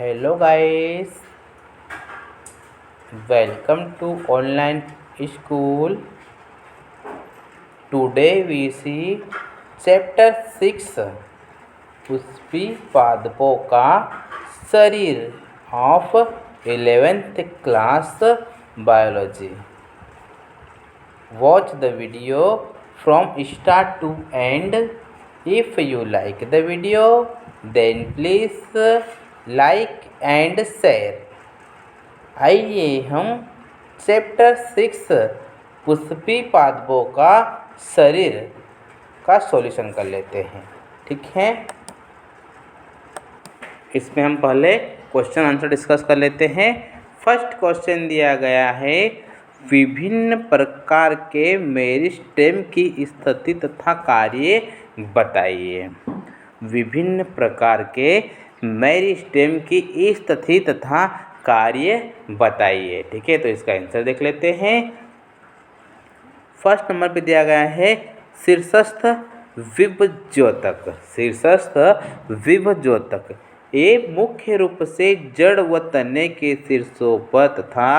Hello guys, welcome to online school. Today we see chapter 6 Pushpi पादपों का शरीर of 11th class biology. Watch the video from start to end. If you like the video, then please like and share. आइए हम chapter 6 Pushpi पादपों का शरीर का solution कर लेते हैं। ठीक है, इसमें हम पहले क्वेश्चन आंसर डिस्कस कर लेते हैं। फर्स्ट क्वेश्चन दिया गया है, विभिन्न प्रकार के मेरिस्टेम की स्थिति तथा कार्य बताइए। विभिन्न प्रकार के मेरिस्टेम की स्थिति तथा कार्य बताइए। ठीक है, तो इसका आंसर देख लेते हैं। फर्स्ट नंबर पे दिया गया है शीर्षस्थ विभज्योतक। शीर्षस्थ विभज्योतक ये मुख्य रूप से जड़ व तने के शीर्षों पर तथा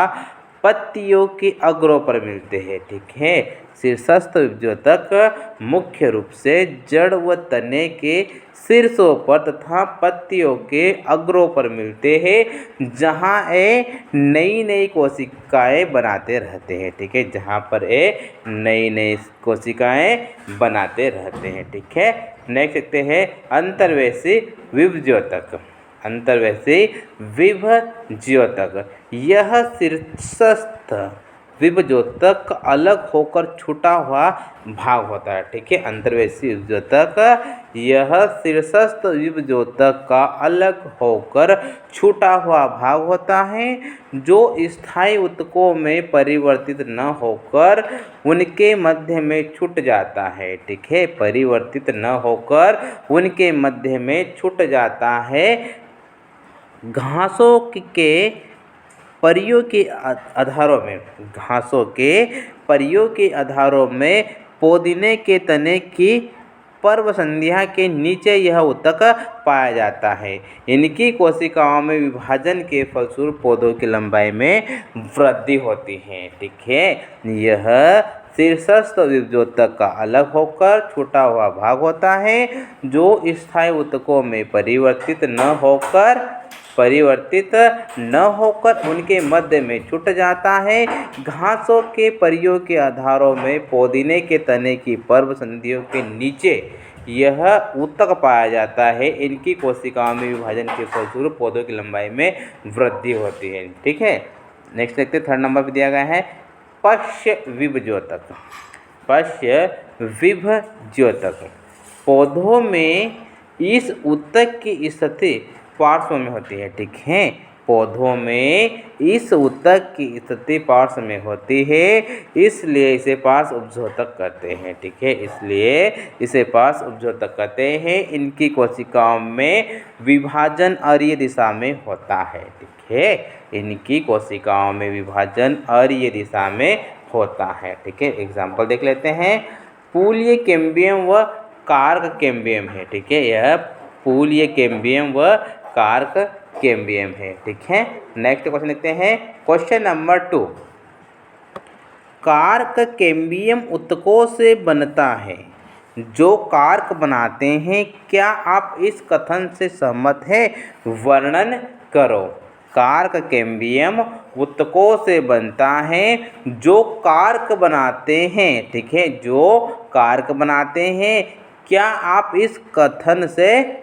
पत्तियों के अग्रों पर मिलते हैं। ठीक है, शीर्षस्थ विभज्योतक मुख्य रूप से जड़ व तने के शीर्षों पर तथा पत्तियों के अग्रों पर मिलते हैं, जहाँ ये नई नई कोशिकाएं बनाते रहते हैं। ठीक है, जहाँ पर ये नई नई कोशिकाएं बनाते रहते हैं। ठीक है, नेक्स्ट देखते हैं अंतर्वेशी विभज्योतक। अंतर्वेशी विभज्योतक यह शीर्षस्थ विभज्योतक अलग होकर छूटा हुआ भाग होता है। ठीक है, अंतर्वेशी विभज्योतक यह शीर्षस्थ विभज्योतक का अलग होकर छूटा हुआ भाग होता है, जो स्थायी ऊतकों में परिवर्तित न होकर उनके मध्य में छूट जाता है। ठीक है, परिवर्तित न होकर उनके मध्य में छूट जाता है। घासों के परियों के आधारों में, घासों के परियों के आधारों में पुदीने के तने की पर्व संध्या के नीचे यह ऊतक पाया जाता है। इनकी कोशिकाओं में विभाजन के फलस्वरूप पौधों की लंबाई में वृद्धि होती है। ठीक है, यह शीर्षस्थ विभज्योतक का अलग होकर छूटा हुआ भाग होता है, जो स्थायी ऊतकों में परिवर्तित न होकर उनके मध्य में छूट जाता है। घासों के परियों के आधारों में पुदीने के तने की पर्व संधियों के नीचे यह ऊतक पाया जाता है। इनकी कोशिकाओं में विभाजन के फलस्वरूप पौधों की लंबाई में वृद्धि होती है। ठीक है, नेक्स्ट देखते हैं, थर्ड नंबर पर दिया गया है पश्य विभज्योतक। पश्य विभज्योतक पौधों में इस ऊतक की स्थिति पार्श्व में होती है। ठीक है, पौधों में इस ऊतक की स्थिति पार्श्व में होती है, इसलिए इसे पार्श्व उपज्योतक कहते हैं। ठीक है, इसलिए इसे पार्श्व उपज्योतक कहते हैं। इनकी कोशिकाओं में विभाजन अरीय दिशा में होता है। ठीक है, इनकी कोशिकाओं में विभाजन अरीय दिशा में होता है। ठीक है, एग्जाम्पल देख लेते हैं। पूल्य कैम्बियम व कार्क कैम्बियम है। ठीक है, यह पूल्य कैम्बियम व कार्क कैम्बियम है। ठीक है, नेक्स्ट क्वेश्चन देखते हैं, क्वेश्चन नंबर 2। कार्क कैम्बियम ऊतकों से बनता है जो कार्क बनाते हैं। क्या आप इस कथन से सहमत हैं? वर्णन करो। कार्क कैम्बियम ऊतकों से बनता है जो कार्क बनाते हैं। ठीक है, जो कार्क बनाते हैं। क्या आप इस कथन से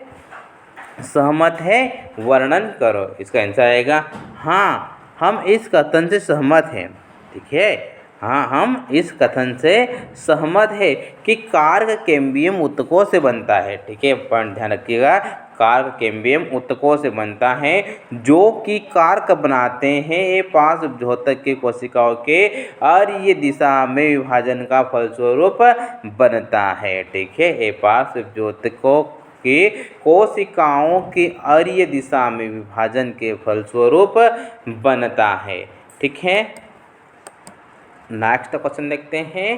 सहमत है? वर्णन करो। इसका आंसर आएगा हाँ, हम इस कथन से सहमत हैं। ठीक है, हाँ, हम इस कथन से सहमत है कि कार्क कैम्बियम ऊतकों से बनता है। ठीक है, पॉइंट ध्यान रखिएगा, कार्क कैम्बियम ऊतकों से बनता है जो कि कार्क बनाते हैं। ये पार्श्व उपज्योतक की कोशिकाओं के अरीय दिशा में विभाजन का फलस्वरूप बनता है। ठीक है, ये पार्श्व उपज्योतकों की कोशिकाओं के अरीय दिशा में विभाजन के फलस्वरूप बनता है। ठीक है, नेक्स्ट क्वेश्चन देखते हैं,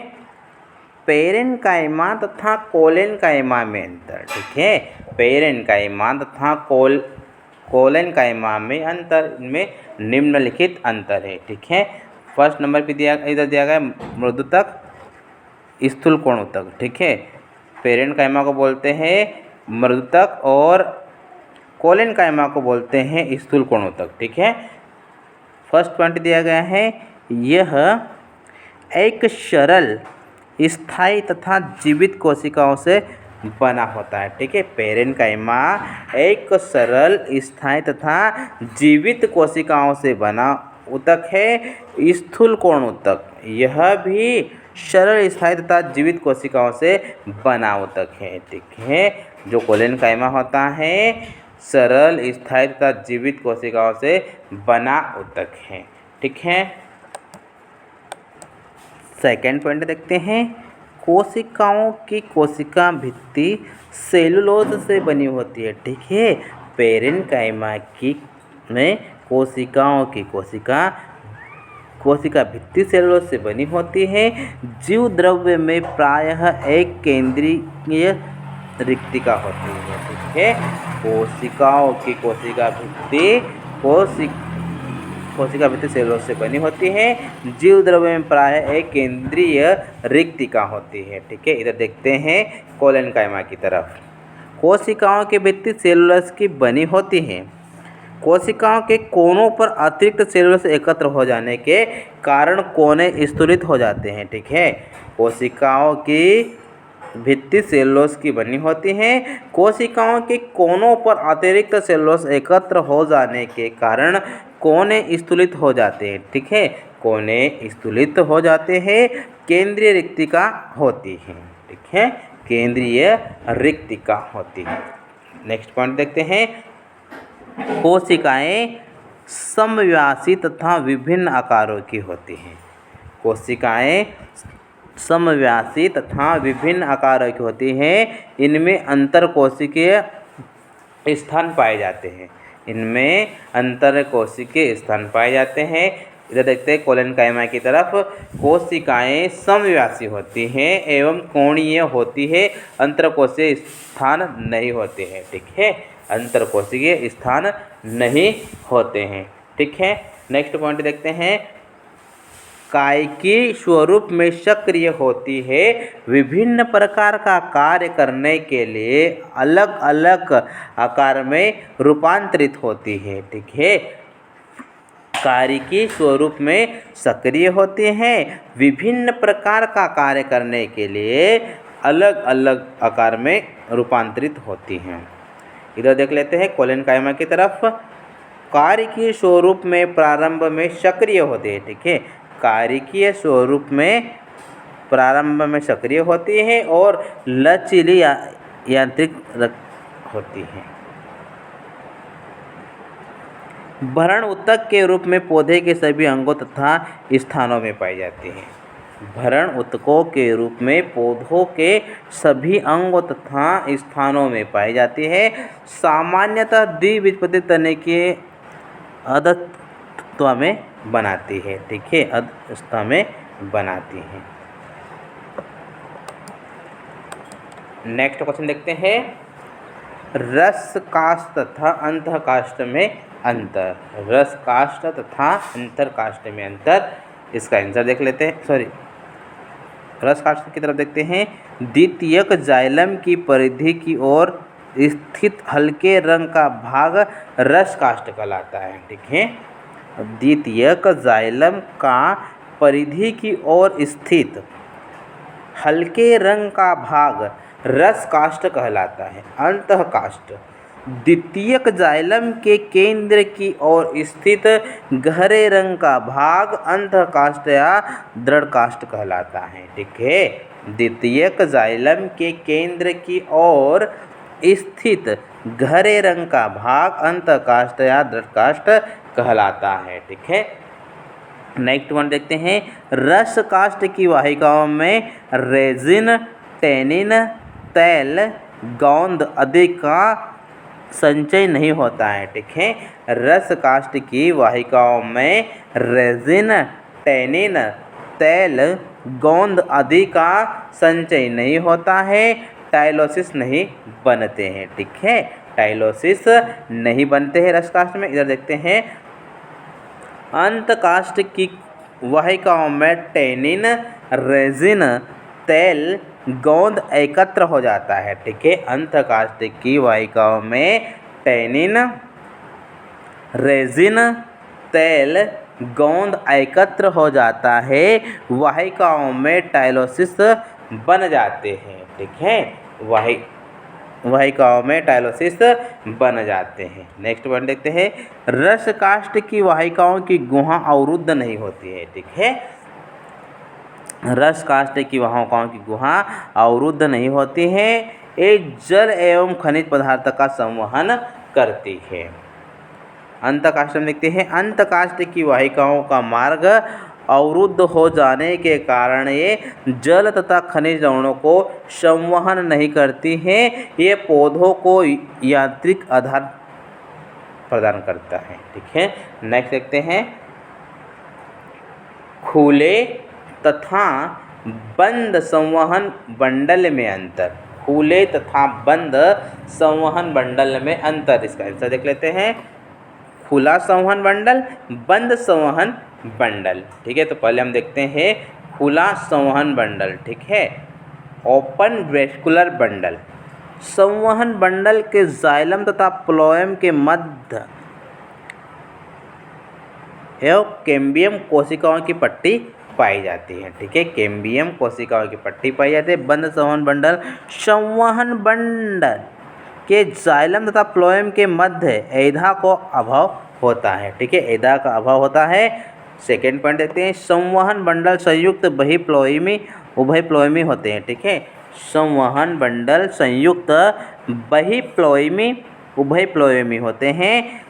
पेरेन्काइमा तथा कोलेन्काइमा में अंतर। ठीक है, पेरेन्काइमा तथा कोलेन कायमा में अंतर, इनमें निम्नलिखित अंतर है। ठीक है, फर्स्ट नंबर पे इधर दिया गया मृदुतक, स्थूल कोणोतक। ठीक है, पेरेंट कायमा को बोलते हैं मृदुतक और कोलेन कायमा को बोलते हैं स्थूल कोणोतक। ठीक है, फर्स्ट पॉइंट दिया गया है, यह एक सरल, स्थायी तथा जीवित कोशिकाओं से बना होता है। ठीक है, पेरेंट कायमा एक सरल, स्थायी तथा जीवित कोशिकाओं से बना ऊतक है। स्थूल कोणोतक यह भी सरल, स्थायी तथा जीवित कोशिकाओं से बना ऊतक है। ठीक है, जो कोलेन कायमा होता है सरल, स्थायी तथा जीवित कोशिकाओं से बना ऊतक है। ठीक है, सेकेंड पॉइंट देखते हैं, कोशिकाओं की कोशिका भित्ति सेलुलोज से बनी होती है। ठीक है, पेरेंट कायमा की में कोशिकाओं की कोशिका भित्ति सेलुलोज से बनी होती है। जीव द्रव्य में प्रायः एक केंद्रीय रिक्तिका होती है। ठीक है, कोशिकाओं की कोशिका भित्ति सेलुलोज से बनी होती है। जीव द्रव्य में प्रायः एक केंद्रीय रिक्तिका होती है। ठीक है, इधर देखते हैं कोलेन कायमा की तरफ। कोशिकाओं की भित्ति सेलुलोज की बनी होती है। कोशिकाओं के कोनों पर अतिरिक्त सेलुलोज एकत्र हो जाने के कारण कोने स्थूलित हो जाते हैं। ठीक है, कोशिकाओं की भित्ति सेलुलोज की बनी होती है। कोशिकाओं के कोनों पर अतिरिक्त सेलुलोज एकत्र हो जाने के कारण कोने स्थूलित हो जाते हैं। ठीक है, कोने स्थूलित हो जाते हैं, केंद्रीय रिक्तिका होती है। ठीक है, केंद्रीय रिक्तिका होती है। नेक्स्ट पॉइंट देखते हैं, कोशिकाएं समव्यासी तथा विभिन्न आकारों की होती हैं। कोशिकाएं समव्यासी तथा विभिन्न आकारों की होती हैं। इनमें अंतरकोशिकीय स्थान पाए जाते हैं। इनमें अंतरकोशिकीय स्थान पाए जाते हैं। इधर देखते हैं कोलेन कायमा की तरफ, कोशिकाएं समव्यासी होती हैं एवं कोणीय होती है, अंतरकोशिकीय स्थान नहीं होते हैं। ठीक है, अंतरकोशिकीय स्थान नहीं होते हैं। ठीक है, नेक्स्ट पॉइंट देखते हैं, कायिकी स्वरूप में सक्रिय होती है, विभिन्न प्रकार का कार्य करने के लिए अलग अलग आकार में रूपांतरित होती है। ठीक है, कायिकी स्वरूप में सक्रिय होते हैं, विभिन्न प्रकार का कार्य करने के लिए अलग अलग आकार में रूपांतरित होती हैं। इधर देख लेते हैं कोलेन कायमा की तरफ, कायिकीय स्वरूप में प्रारंभ में सक्रिय होते हैं। ठीक है, कायिकीय स्वरूप में प्रारंभ में सक्रिय होती है और लचीली यांत्रिक होती है। भरण ऊतक के रूप में पौधे के सभी अंगों तथा स्थानों में पाई जाती है। भरण ऊतकों के रूप में पौधों के सभी अंगों तथा स्थानों में पाई जाती है। सामान्यतः द्विबीजपत्री तने के अधस्था में बनाती है। ठीक है, अधस्था में बनाती है। नेक्स्ट क्वेश्चन देखते हैं, रस काष्ठ तथा अंतः काष्ठ में अंतर। रस काष्ठ तथा अंतर काष्ठ में अंतर, इसका आंसर देख लेते हैं। रस काष्ठ की तरफ देखते हैं, द्वितीयक जाइलम की परिधि की ओर स्थित हल्के रंग का भाग रस काष्ठ कहलाता है। ठीक है, द्वितीयक जाइलम का परिधि की ओर स्थित हल्के रंग का भाग रस काष्ठ कहलाता है। अंतः काष्ठ द्वितीयक जाइलम के केंद्र की ओर स्थित गहरे रंग का भाग अंतः काष्ठ या दृढ़ काष्ठ कहलाता है। ठीक है, द्वितीयक जाइलम के केंद्र की ओर स्थित गहरे रंग का भाग अंतः काष्ठ या दृढ़ काष्ठ कहलाता है। ठीक है, नेक्स्ट वन देखते हैं, रस काष्ठ की वाहिकाओं में रेजिन, टैनिन, तैल, गोंद आदि का संचय नहीं होता है। ठीक है, रस काष्ठ की वाहिकाओं में रेजिन, टैनिन, तैल, गोंद आदि का संचय नहीं होता है, टाइलोसिस नहीं बनते हैं। ठीक है, टाइलोसिस नहीं बनते हैं रसकाष्ठ में। इधर देखते हैं अंतकाष्ठ की वाहिकाओं में टैनिन, रेजिन, तेल, गोंद एकत्र हो जाता है। ठीक है, अंतकाष्ठ की वाहिकाओं में टैनिन, रेजिन, तेल, गोंद एकत्र हो जाता है, वाहिकाओं में टाइलोसिस बन जाते हैं। ठीक है, वाहिकाओं में टाइलोसिस बन जाते हैं। नेक्स्ट वन देखते हैं रसकाष्ठ की वाहिकाओं की गुहा अवरुद्ध नहीं होती है। ठीक है, रसकाष्ठ की वाहिकाओं की गुहा अवरुद्ध नहीं होती है, ये जल एवं खनिज पदार्थ का संवहन करती है। अंतकाष्ठ में देखते हैं अंतकाष्ठ की वाहिकाओं का मार्ग अवरुद्ध हो जाने के कारण ये जल तथा खनिज लवणों को संवहन नहीं करती हैं, ये पौधों को यांत्रिक आधार प्रदान करता है। ठीक है, नेक्स्ट देखते हैं खुले तथा बंद संवहन बंडल में अंतर। खुले तथा बंद संवहन बंडल में अंतर, इसका आंसर देख लेते हैं। खुला संवहन बंडल, बंद संवहन बंडल। ठीक है, तो पहले हम देखते हैं खुला संवहन बंडल। ठीक है, ओपन वेस्कुलर बंडल। संवहन बंडल के जाइलम तथा प्लोएम के मध्य एवं कैम्बियम कोशिकाओं की पट्टी पाई जाती है। ठीक है, कैम्बियम कोशिकाओं की पट्टी पाई जाती है। बंद संवहन बंडल, संवहन बंडल के जाइलम तथा प्लोएम के मध्य एधा को अभाव होता है। ठीक है, एधा का अभाव होता है। सेकेंड पॉइंट देखते हैं संवहन बंडल संयुक्त बहिप्लोइमी उभयप्लोइमी होते हैं। ठीक है, संवहन बंडल संयुक्त बहिप्लोइमी उभयप्लोइमी होते हैं।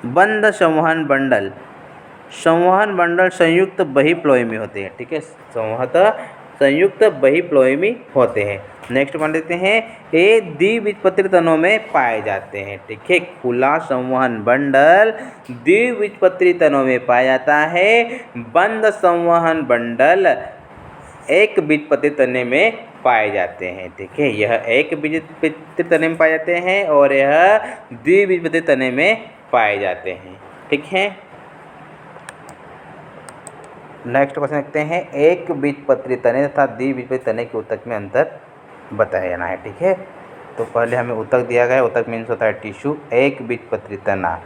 बंद संवहन बंडल संयुक्त बहिप्लोइमी होते हैं। ठीक है, संयुक्त बहिप्लोइमी होते हैं। नेक्स्ट वन देखते हैं ये द्विबीजपत्री तनों में पाए जाते हैं। ठीक है, खुला संवहन बंडल द्विबीजपत्री तनों में पाया जाता है। बंद संवहन बंडल एक बीजपत्री तने में पाए जाते हैं। ठीक है, यह एक बीजपत्री तने में पाए जाते हैं और यह द्विबीजपत्री तने में पाए जाते हैं। ठीक है, नेक्स्ट क्वेश्चन देखते हैं एक बीजपत्री तने तथा द्विबीजपत्री तने के ऊतक में अंतर बताया जाना है। ठीक है, तो पहले हमें ऊतक दिया गया है। ऊतक मीन्स होता है टिश्यू। एक बीजपत्री तना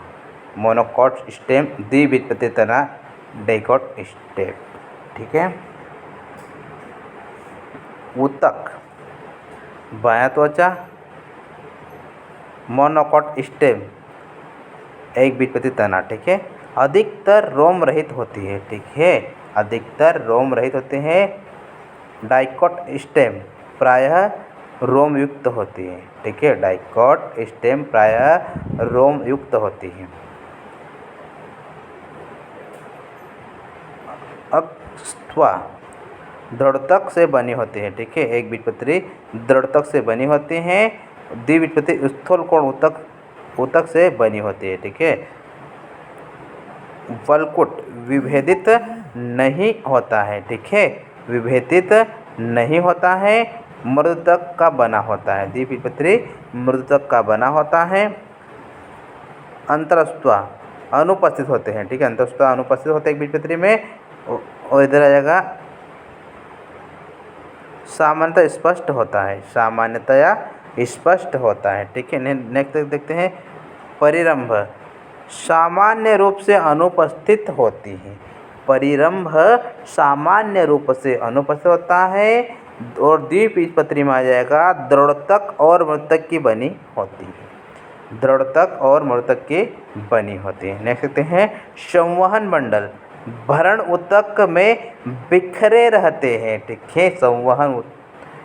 मोनोकॉट स्टेम, द्विबीजपत्री तना डाइकॉट स्टेम। ठीक है, ऊतक बायां त्वचा मोनोकॉट स्टेम एक बीजपत्री तना। ठीक है, अधिकतर रोम रहित होती है। ठीक है, अधिकतर रोम रहित होते हैं। डाइकॉट स्टेम प्रायः रोम युक्त होती है। ठीक है, डाइकॉट स्टेम प्रायः रोम युक्त होती है। अक्ष्वा दृढ़तक से बनी होती है। ठीक है, एक बीजपत्री दृढ़तक से बनी होती हैं। द्विबीजपत्री स्थूलकोण ऊतक से बनी होती है। ठीक है, वलकुट विभेदित नहीं होता है। ठीक है, विभेदित नहीं होता है, मृदुतक का बना होता है। द्विबीजपत्री मृदुतक का बना होता है। अंतरस्त्वा अनुपस्थित होते हैं। ठीक है, अंतरस्त्वा अनुपस्थित होते हैं एक बीजपत्री में। और इधर आ जाएगा सामान्यतः स्पष्ट होता है, सामान्यतया स्पष्ट होता है। ठीक है, नेक्स्ट देखते हैं परिरंभ सामान्य रूप से अनुपस्थित होती है। परिरंभ सामान्य रूप से अनुपस्थित होता है और द्विबीजपत्री में आ जाएगा दृढ़तक और मृतक की बनी होती है। दृढ़तक और मृतक की बनी होती है। नेक्स्ट देखते हैं संवहन बंडल भरण ऊतक में बिखरे रहते हैं। ठीक है,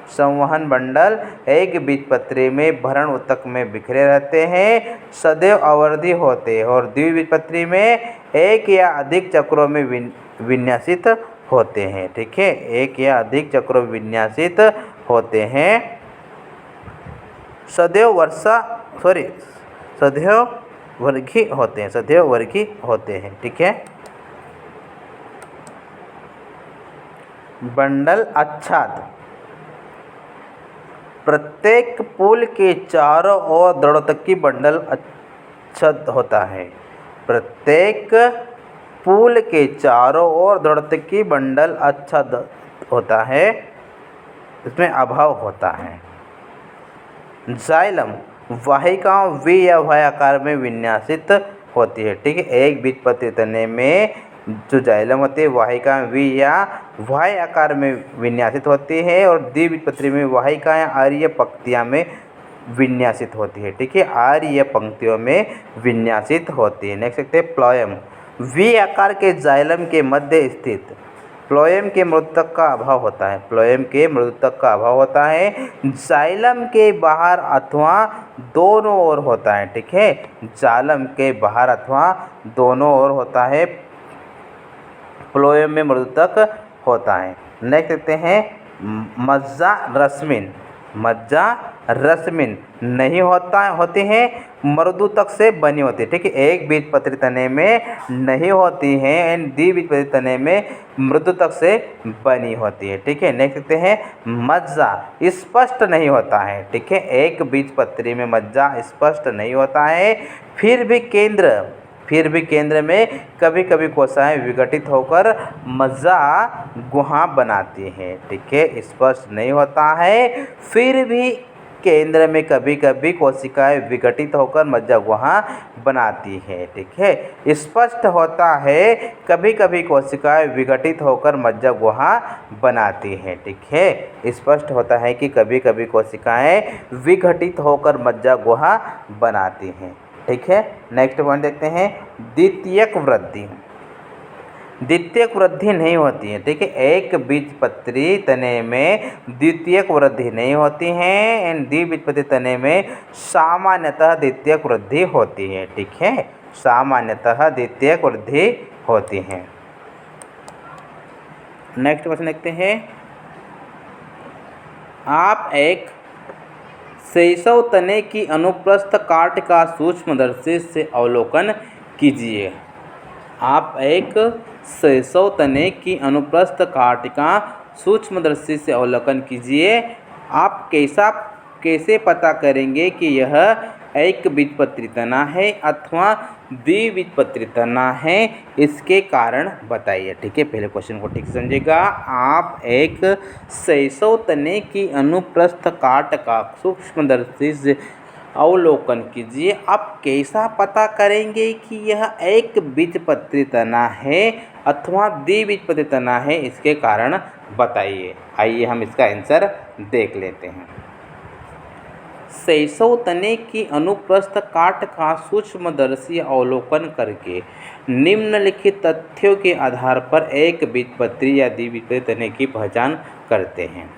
संवहन बंडल एक बीजपत्री में भरण ऊतक में बिखरे रहते हैं, सदैव आवर्ती होते हैं और द्विबीजपत्री में एक या अधिक चक्रों में विन्यासित होते हैं। ठीक है, एक या अधिक चक्रों में विन्यासित होते हैं। सदैव वर्गी होते हैं। सदैव वर्गी होते हैं। ठीक है, बंडल आच्छाद प्रत्येक पुल के चारों ओर दृढ़ोत्तकी बंडल अच्छद होता है। प्रत्येक पुल के चारों ओर दृढ़ोत्तकी बंडल अच्छद होता है, इसमें अभाव होता है। जाइलम वाहिकाओं वी या वाय आकार में विन्यासित होती है। ठीक है, एक बीजपत्री तने में जो जाइलम होती है वाहिकाएं वी या वाय आकार में विन्यासित होती है और द्विबीजपत्री में वाहिकाएं आर्य पंक्तियां में विन्यासित होती है। ठीक है, आर्य पंक्तियों में विन्यासित होती है। नेक्स्ट देखते हैं प्लोएम। वी आकार के जाइलम के मध्य स्थित प्लोएम के मृदुतक का अभाव होता है। प्लोएम के मृदुतक का अभाव होता है। जाइलम के बाहर अथवा दोनों ओर होता है। ठीक है, जाइलम के बाहर अथवा दोनों ओर होता है, प्लोएम में मृदुतक होता है। नेक्स्ट देखते हैं मज्जा रश्मिन। मज्जा रश्मिन नहीं होती हैं, मृदुतक से बनी होती है। ठीक है, एक बीजपत्री तने में नहीं होती हैं एंड द्विबीजपत्री तने में मृदुतक से बनी होती है। ठीक है, नेक्स्ट देखते हैं मज्जा स्पष्ट नहीं होता है। ठीक है, एक बीजपत्री में मज्जा स्पष्ट नहीं होता है, फिर भी केंद्र में कभी कभी कोशिकाएं विघटित होकर मज्जा गुहा बनाती हैं। ठीक है, स्पष्ट नहीं होता है, फिर भी केंद्र में कभी कभी कोशिकाएं विघटित होकर मज्जा गुहा बनाती है। ठीक है, स्पष्ट होता है, कभी कभी कोशिकाएं विघटित होकर मज्जा गुहा बनाती हैं। ठीक है, स्पष्ट होता है कि कभी कभी कोशिकाएं विघटित होकर मज्जा गुहा बनाती हैं। ठीक है, नेक्स्ट पॉइंट देखते हैं द्वितीयक वृद्धि। द्वितीयक वृद्धि नहीं होती है। ठीक है, एक बीजपत्री तने में द्वितीयक वृद्धि नहीं होती है एंड द्विबीजपत्री तने में सामान्यतः द्वितीयक वृद्धि होती है। ठीक है, सामान्यतः द्वितीयक वृद्धि होती है। नेक्स्ट क्वेश्चन देखते हैं आप एक शैशव तने की अनुप्रस्थ काट का सूक्ष्मदर्शी से अवलोकन कीजिए। आप एक शैशव तने की अनुप्रस्थ काट का सूक्ष्मदर्शी से अवलोकन कीजिए। आप कैसे पता करेंगे कि यह एक बीजपत्री तना है अथवा द्विबीजपत्री तना है, इसके कारण बताइए। ठीक है, पहले क्वेश्चन को ठीक से समझिएगा। आप एक शैशव तने की अनुप्रस्थ काट का सूक्ष्मदर्शी से अवलोकन कीजिए। आप कैसा पता करेंगे कि यह एक बीजपत्री तना है अथवा द्विबीजपत्री तना है, इसके कारण बताइए। आइए हम इसका आंसर देख लेते हैं। शैशव तने की अनुप्रस्थ काट का सूक्ष्मदर्शी अवलोकन करके निम्नलिखित तथ्यों के आधार पर एक बीजपत्री या द्विबीजपत्री तने की पहचान करते हैं।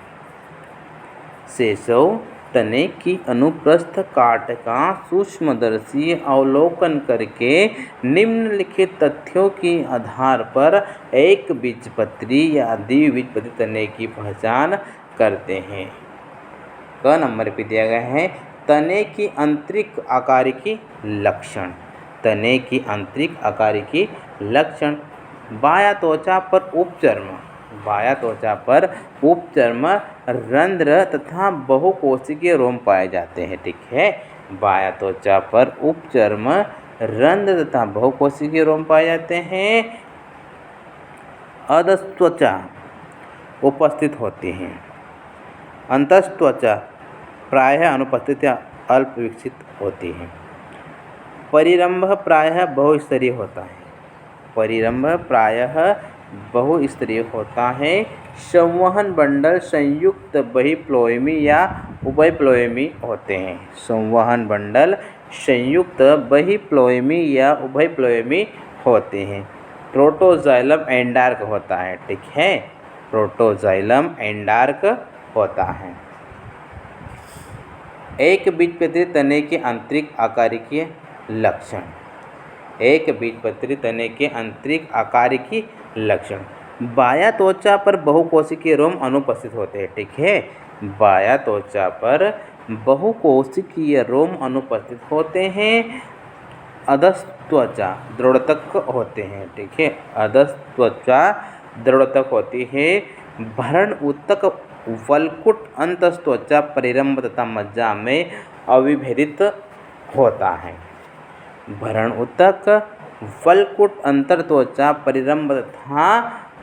शैशव तने की अनुप्रस्थ काट का सूक्ष्मदर्शी अवलोकन करके निम्नलिखित तथ्यों के आधार पर एक बीजपत्री या द्विबीजपत्री तने की पहचान करते हैं। क नंबर पे दिया गया है तने की आंतरिक आकारिकी लक्षण। तने की आंतरिक आकारिकी लक्षण बाह्य त्वचा पर उपचर्म। बाह्य त्वचा पर उपचर्म रंध्र तथा बहुकोशिकीय रोम पाए जाते हैं। ठीक है, बाह्य त्वचा पर उपचर्म रंध्र तथा बहुकोशिकीय रोम पाए जाते हैं। अधस्त्वचा उपस्थित होती हैं। अंतस्त्वचा प्रायः अनुपस्थित या अल्प विकसित होती है। परिरंभ प्रायः बहुस्तरीय होता है। परिरंभ प्रायः बहुस्तरीय होता है। संवहन बंडल संयुक्त बहिप्लोएमी या उभयप्लोएमी होते हैं। संवहन बंडल संयुक्त बहिप्लोएमी या उभयप्लोएमी होते हैं। प्रोटोजाइलम एंडार्क होता है। ठीक है, प्रोटोजाइलम एंडार्क होता है। एक बीजपत्री तने के आंतरिक आकारिकीय लक्षण। एक बीजपत्री तने के आंतरिक आकारिकी लक्षण बाह्य त्वचा पर बहुकोशिकीय रोम अनुपस्थित होते हैं। ठीक है, बाह्य त्वचा पर बहुकोशिकीय रोम अनुपस्थित होते हैं। अधस्त्वचा दृढ़तक होते हैं। ठीक है, अधस्त्वचा दृढ़तक होती है। भरण ऊतक वलकुट अंतस्त्वचा परिरंभ तथा मज्जा में अविभेदित होता है। भरण ऊतक वलकुट अंतर्त्वचा परिरंभ तथा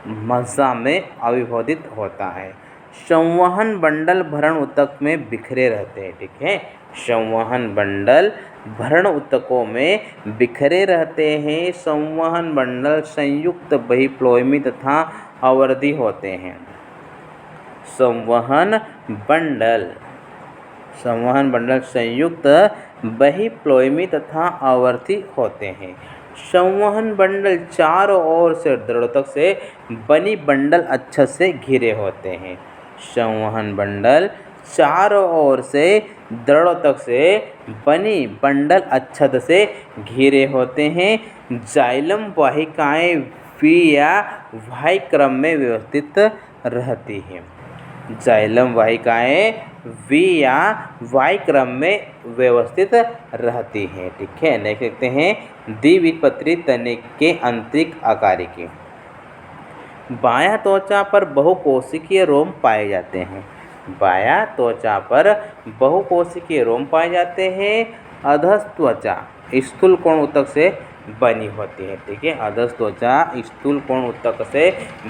मज्जा में अविभेदित होता है। संवहन बंडल भरण ऊतक में बिखरे रहते हैं। ठीक है, संवहन बंडल भरण ऊतकों में बिखरे रहते हैं। संवहन बंडल संयुक्त बहिप्लोयमी तथा आवर्ती होते हैं। संवहन बंडल संयुक्त बहिप्लोयमी तथा आवर्ती होते हैं। संवहन बंडल चारों ओर से दृढ़ोतक से बनी बंडल अच्छत से घिरे होते हैं। संवहन बंडल चारों ओर से दृढ़ोतक से बनी बंडल अच्छत से घिरे होते हैं। जाइलम वाहिकाएं वी या वाही क्रम में व्यवस्थित रहती हैं। जाइलम वाहिकाएं वी या वाही क्रम में व्यवस्थित रहती हैं। ठीक है, नेक्स्ट देखते हैं द्विबीजपत्री तने के आंतरिक आकारिकी। बायां त्वचा पर बहुकोशिकीय रोम पाए जाते हैं। बायां त्वचा पर बहुकोशिकीय रोम पाए जाते हैं। अधस त्वचा स्थूल कोण ऊतक से बनी होती है। ठीक है, अधस त्वचा स्थूल कोण ऊतक से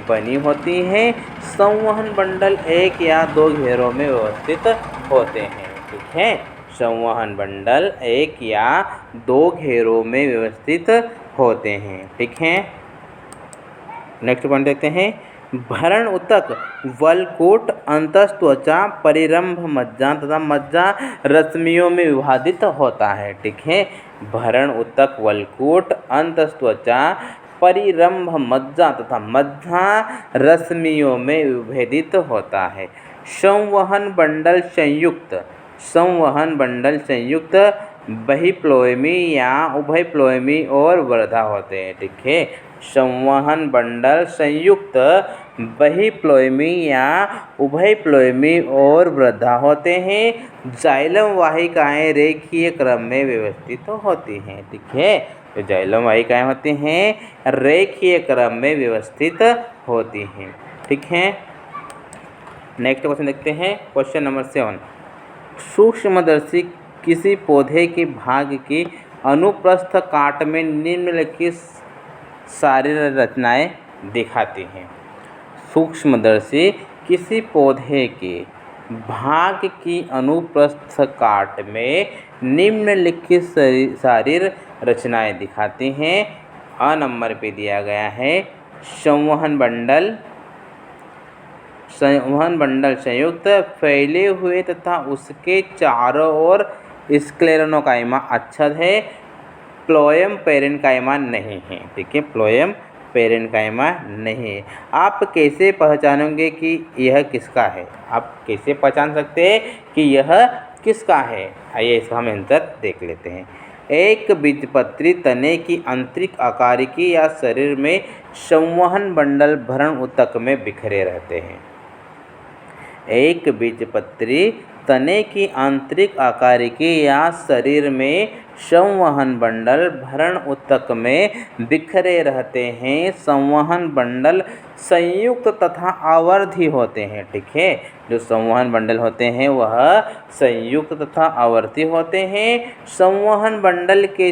बनी होती है। संवहन बंडल एक या दो घेरों में व्यवस्थित होते हैं। ठीक है, संवहन बंडल एक या दो घेरों में व्यवस्थित होते हैं। ठीक है, नेक्स्ट पॉइंट देखते हैं भरण ऊतक वलकुट अंतस्त्वचा परिरंभ मज्जा तथा मज्जा रश्मियों में विभाजित होता है। ठीक है, भरण ऊतक वलकुट अंतस्त्वचा परिरंभ मज्जा तथा मज्जा रश्मियों में विभेदित होता है। संवहन बंडल संयुक्त बहिप्लोयमी या उभयप्लोयमी और वृद्धा होते हैं। ठीक है, संवहन बंडल संयुक्त बहिप्लोयमी या उभयप्लोयमी और वृद्धा होते हैं। जाइलम वाहिकाएं रेखीय क्रम में व्यवस्थित होती हैं। ठीक है, तो जाइलम वाहिकाएं होती हैं रेखीय क्रम में व्यवस्थित होती हैं। ठीक है, नेक्स्ट क्वेश्चन देखते हैं क्वेश्चन नंबर 7। सूक्ष्मदर्शी किसी पौधे के भाग की अनुप्रस्थ काट में निम्नलिखित शारीरिक रचनाएं दिखाती हैं। सूक्ष्मदर्शी किसी पौधे के भाग की अनुप्रस्थ काट में निम्नलिखित शारीरिक रचनाएं दिखाती हैं। अ नंबर पे दिया गया है संवहन बंडल संयुक्त फैले हुए तथा उसके चारों ओर स्क्लेरोकाइमा अच्छद है। प्लोएम पेरेन्काइमा नहीं है। ठीक है, प्लोएम पेरेन्काइमा नहीं है। आप कैसे पहचानोगे कि यह किसका है? आप कैसे पहचान सकते हैं कि यह किसका है? आइए इसका हम आंसर देख लेते हैं। एक बीजपत्री तने की आंतरिक आकारिकी या शरीर में संवहन बंडल भरण ऊतक में बिखरे रहते हैं। एक बीजपत्री तने की आंतरिक आकारिकी या शरीर में संवहन बंडल भरण ऊतक में बिखरे रहते हैं। संवहन बंडल संयुक्त तथा आवर्धी होते हैं। ठीक है, जो संवहन बंडल होते हैं वह संयुक्त तथा आवर्ती होते हैं। संवहन बंडल के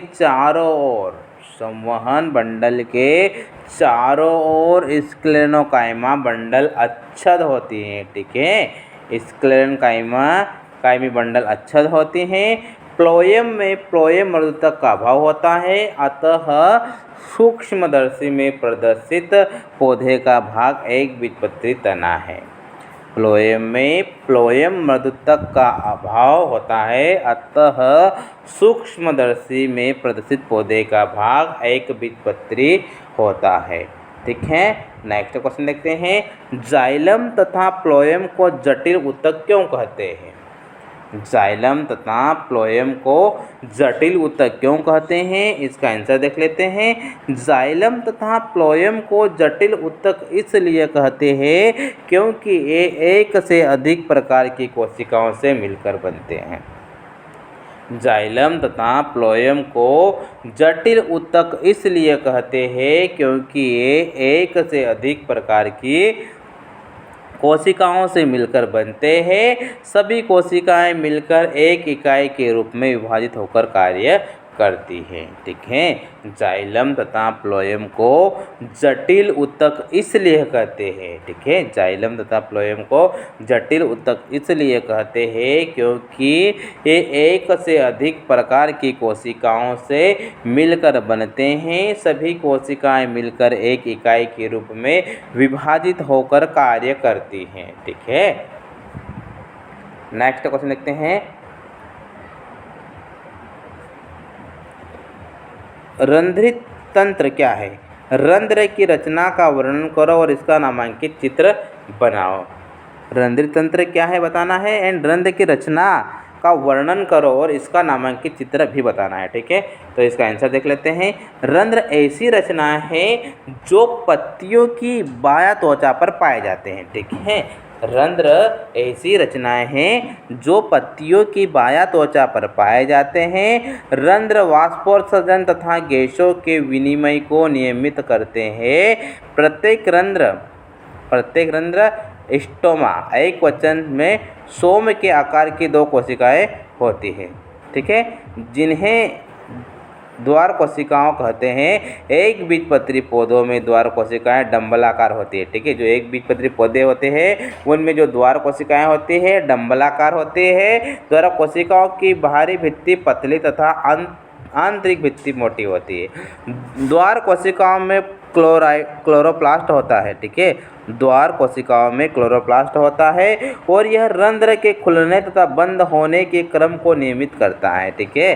चारों ओर स्क्लेरोकाइमा बंडल अच्छद होती हैं। ठीक है, स्क्लेरोकाइमी बंडल अच्छद होती हैं। प्लोएम में प्लोएम मृदुतक का अभाव होता है, अतः सूक्ष्मदर्शी में प्रदर्शित पौधे का भाग एक बीजपत्री तना है। प्लोएम में प्लोएम मृदुतक का अभाव होता है, अतः सूक्ष्मदर्शी में प्रदर्शित पौधे का भाग एक बीजपत्री होता है। ठीक है, नेक्स्ट क्वेश्चन देखते हैं जाइलम तथा प्लोएम को जटिल ऊतक क्यों कहते हैं? जाइलम तथा प्लोएम को जटिल ऊतक क्यों कहते हैं, इसका आंसर देख लेते हैं। जाइलम तथा प्लोएम को जटिल ऊतक इसलिए कहते हैं क्योंकि ये एक से अधिक प्रकार की कोशिकाओं से मिलकर बनते हैं। जाइलम तथा प्लोएम को जटिल ऊतक इसलिए कहते हैं क्योंकि ये एक से अधिक प्रकार की कोशिकाओं से मिलकर बनते हैं। सभी कोशिकाएं मिलकर एक इकाई के रूप में विभाजित होकर कार्य करती है। ठीक है, जाइलम तथा फ्लोएम को जटिल ऊतक इसलिए कहते हैं। ठीक है, जाइलम तथा फ्लोएम को जटिल ऊतक इसलिए कहते हैं क्योंकि ये एक से अधिक प्रकार की कोशिकाओं से मिलकर बनते हैं। सभी कोशिकाएं मिलकर एक इकाई के रूप में विभाजित होकर कार्य करती हैं। ठीक है, नेक्स्ट क्वेश्चन देखते हैं। रंध्रित तंत्र क्या है? रंध्र की रचना का वर्णन करो और इसका नामांकित चित्र बनाओ। रंध्रित तंत्र क्या है बताना है एंड रंध्र की रचना का वर्णन करो और इसका नामांकित चित्र भी बताना है। ठीक है, तो इसका आंसर देख लेते हैं। रंध्र ऐसी रचना है जो पत्तियों की बाह्य त्वचा पर पाए जाते हैं। ठीक है, रंध्र ऐसी रचनाएं हैं जो पत्तियों की बाह्य त्वचा पर पाए जाते हैं। रंध्र वाष्पोत्सर्जन तथा गैसों के विनिमय को नियमित करते हैं। प्रत्येक रंध्र स्टोमा एक वचन में सोम के आकार की 2 कोशिकाएं होती हैं। ठीक है, जिन्हें द्वार कोशिकाओं कहते हैं। एक बीजपत्री पौधों में द्वार कोशिकाएं डंबलाकार होती है। ठीक है, जो एक बीजपत्री पौधे होते हैं उनमें जो द्वार कोशिकाएं होती है डंबलाकार होती है। द्वार कोशिकाओं की बाहरी भित्ति पतली तथा आंतरिक भित्ति मोटी होती है। द्वार कोशिकाओं में क्लोरोप्लास्ट होता है। ठीक है, द्वार कोशिकाओं में क्लोरोप्लास्ट होता है और यह रंध्र के खुलने तथा बंद होने के क्रम को नियमित करता है। ठीक है,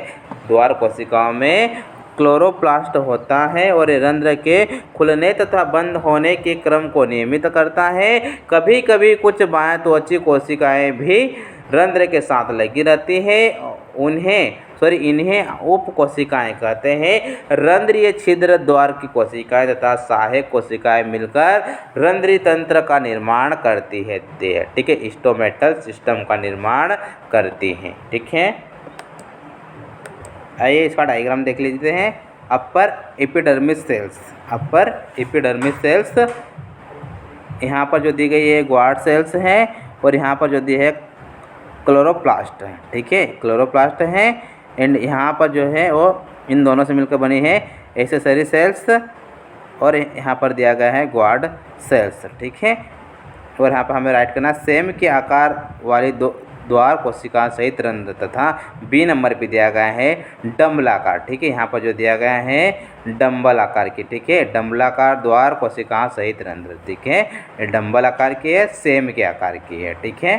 द्वार कोशिकाओं में क्लोरोप्लास्ट होता है और रंध्र के खुलने तथा बंद होने के क्रम को नियमित करता है। कभी कभी कुछ बाह्य त्वची कोशिकाएं भी रंध्र के साथ लगी रहती है। इन्हें उप कोशिकाएं कहते हैं। रंध्रीय छिद्र द्वार की कोशिकाएं तथा सहायक कोशिकाएं मिलकर रंध्रीय तंत्र का निर्माण करती है। ठीक है, स्टोमेटल सिस्टम का निर्माण करती हैं। ठीक है, आइए इसका डायग्राम देख लेते हैं। अपर एपिडर्मिस सेल्स यहाँ पर जो दी गई है ग्वाड सेल्स हैं और यहाँ पर जो दी है क्लोरोप्लास्ट है। ठीक है, क्लोरोप्लास्ट है एंड यहाँ पर जो है वो इन दोनों से मिलकर बनी है एक्सेसरी सेल्स और यहाँ पर दिया गया है ग्वाड सेल्स। ठीक है, और यहाँ पर हमें राइट करना सेम के आकार वाली द्वार कोशिका सहित रंध्र तथा बी नंबर पे दिया गया है डंबलाकार। ठीक है, यहाँ पर जो दिया गया है डंबल आकार की। ठीक है, डंबलाकार द्वार कोशिका सहित रंध्र। ठीक है, डंबल आकार की है, सेम के आकार की है। ठीक है।